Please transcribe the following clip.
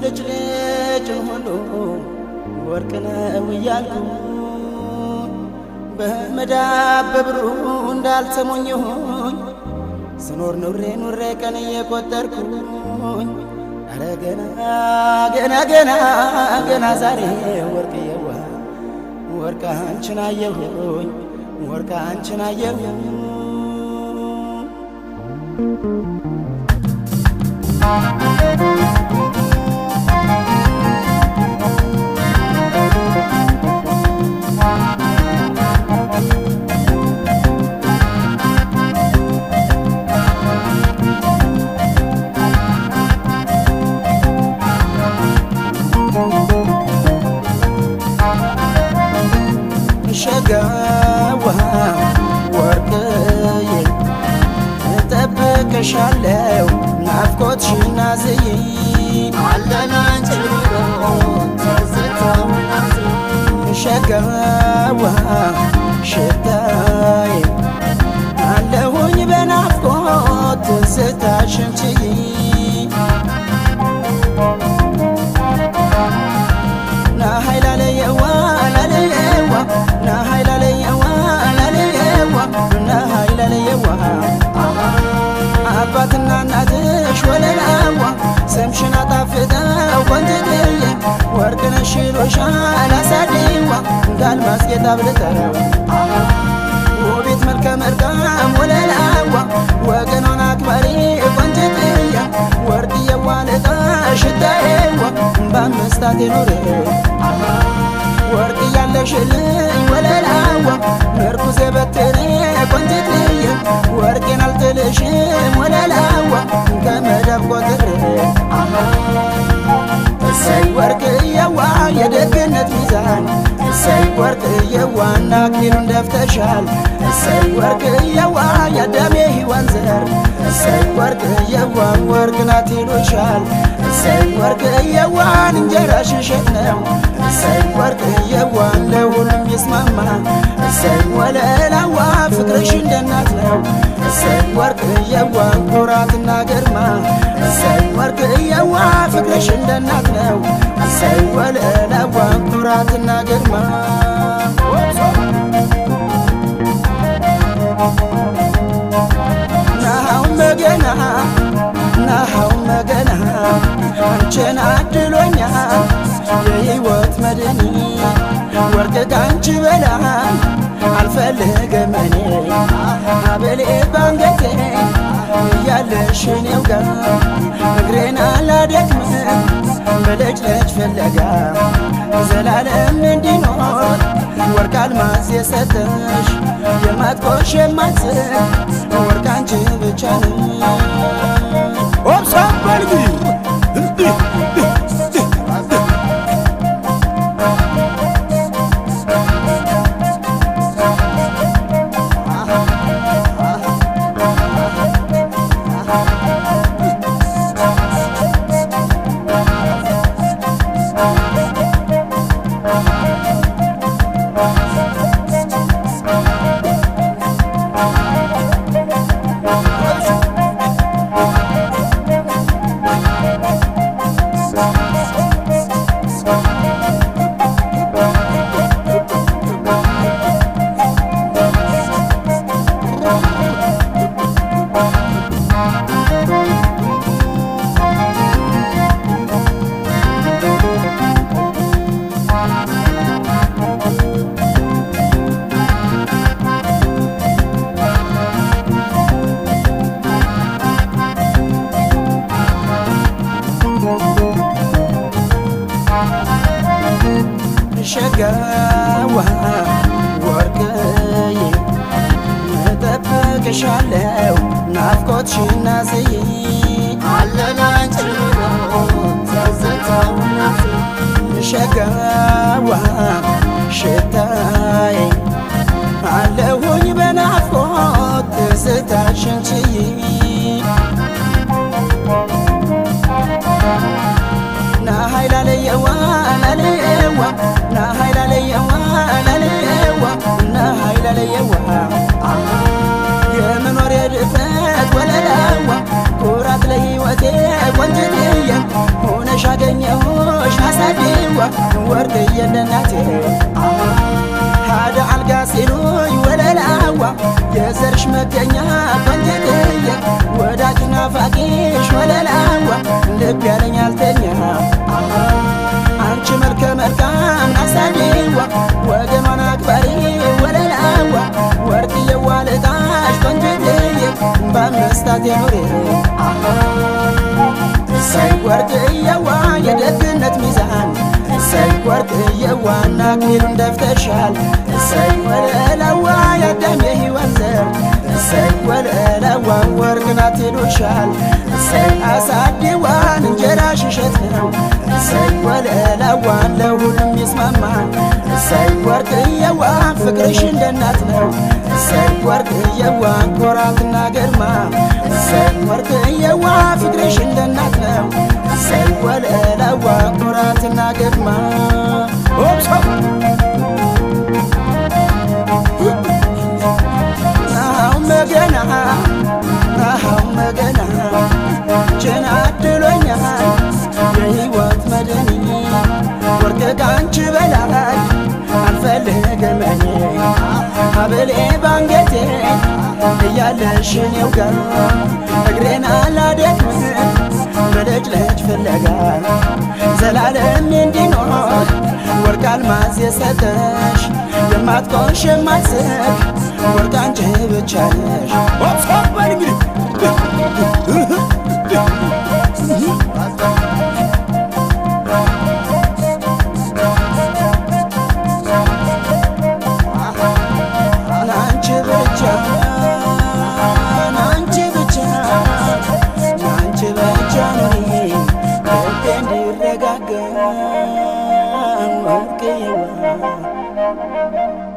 ብልጭልጭ ሁሉ ወርቅ ነው እያልኩ በመዳብ በብሩ እንዳልተሞኘሁኝ ስኖር ኑሬ ኑሬ ቀን እየቆጠርኩኝ አረ ገና ገና ገና ገና ዛሬ ወርቅዬዋ ወርቅ አንቺን አየሁኝ ወርቅ አንቺን አየሁኝ ሸጋዋ ወርቅዬ እጠብቅሻለሁ ናፍቆትሽን አዝዬ አለናንቺ ሸጋዋ ሽታዬ አለሁኝ በናፍቆት ትዝታሽን ችዬ ናሀይላለየዋ ላለየዋ ናሀይላለየዋ ላለየዋ ናሀይላለየዋ አባትና እናትሽ ወለላዋ ስምሽን አጣፍጠው ቆንጅትዬ ወርቅነሽ ይሉሻል አሳድዋ እንዳልማዝ ጌጥ አብልጠው ውቢት መልከ መልካም ወለላዋ ወገኗን አክባሪ ቆንጅትዬ ወርቅዬዋ ልጣሽ ሽታዬዋ በአምስታት ኑሬ ወርቅ ያለሽልኝ ወለላዋ ምርኩዜ በትሬ ቆንጅትዬ ወርቄን አልጥልሽም ወለላዋ ከመዳብ ቆጥሬ እሰይ ወርቅዬዋ የደግነት ሚዛን እሰይ ወርቅዬዋ አክሊሉን ደፍተሻል እሰይ ወርቅዬዋ የአዳሜ ሔዋን ዘር እሰይ ወርቅዬዋ ወርቅ ናት ይሉሻል እሰይ ወርቅዬዋን እንጀራሽ እሸት ነው እሰይ ወርቅዬዋ ለሁሉም ይስማማ እሰይ ወለላዋ ፍቅርሽ እንደ እናት ነው እሰይ ወርቅዬዋ ኩራትና ግርማ እሰይ ወርቅዬዋ ፍቅርሽ እንደ እናት ነው እሰይ ወለላዋ ኩራትና ግርማ ናሃው መገና ናሃው መገና አንቺን አድሎኛል የሕይወት መድኒ ወርቅ ካንቺ በላይ አልፈልግም እኔ ሀብሌ ባንገቴ እያለሽ እኔው ጋር እግሬን አላደክምም በልጅ ፍለጋ ዘላለም እንዲኖር ወርቅ አልማዝ የሰጠሽ የማትቆሽ የማትስቅ ወርቅ አንቺ ብቻ ነሽ ኦብሳ ባልጊ ሸጋዋ ወርቅዬ እጠብቅሻለሁ ናፍቆትሽን አዝዬ አለናንቺ ሸጋዋ ሽታዬ አለሁኝ በናፍቆት ትዝታሽን ችዬ ናሀይላለየዋ ላለየዋ ናሀይላለየዋ ላለየዋ ናሀይላለየዋ የመኖር የድፍረት ወለላዋ ኩራት ለሕይወቴ ቆንጅትዬ ሆነሽ አገኘሁሽ አሳዲዋ ወርቅዬ እንደናቴ هذا عالقاسيلوي ولا العوا يزرش مكانيا كنتي وداكنا فاقيش ولا العوا لبي عليا التنيا አንቺ መልከ መልካም አሳዲዋ ወገማና አክባሪ ولا العوا ወርቅዬ ዋልጣሽ ከንጀቴ በመስታት ያኖሬ ሳይ ወርቅዬ የደግነት ሚዛን ሳይ ወርቅዬ ዋና ክሊሉን ደፍተሻል ሳይ ወለላዋ ያዳሜ ወንዘር ሳይ ወለላዋ ወርቅናት ይሉሻል ሳይ አሳዲዋን እንጀራሽ እሸት ነው ሳይ ወለላዋ ለሁሉም ይስማማ ሳይ ወርቅዬዋ ፍቅርሽ እንደናት ነው ሳይ ወርቅዬዋ ኮራትና ግርማ ሳይ ወርቅዬዋ ፍቅርሽ እንደናት ነው ሳይ ወለላዋ ኮራትና ግርማ መገና ጭናድሎኛል የሕይወት መድኒ ወርቅ ካንቺ በላይ አልፈልግም እኔ ሀብሌ ባንገቴ እያለሽ እኔው ጋር እግሬን አላደክም በልጅ ፍለጋ ዘላለም እንዲኖር ወርቅ አልማዝ የሰጠሽ የማትቆሽ የማትስቅ ወርቅ አንቺ ብቻ ነሽ Work you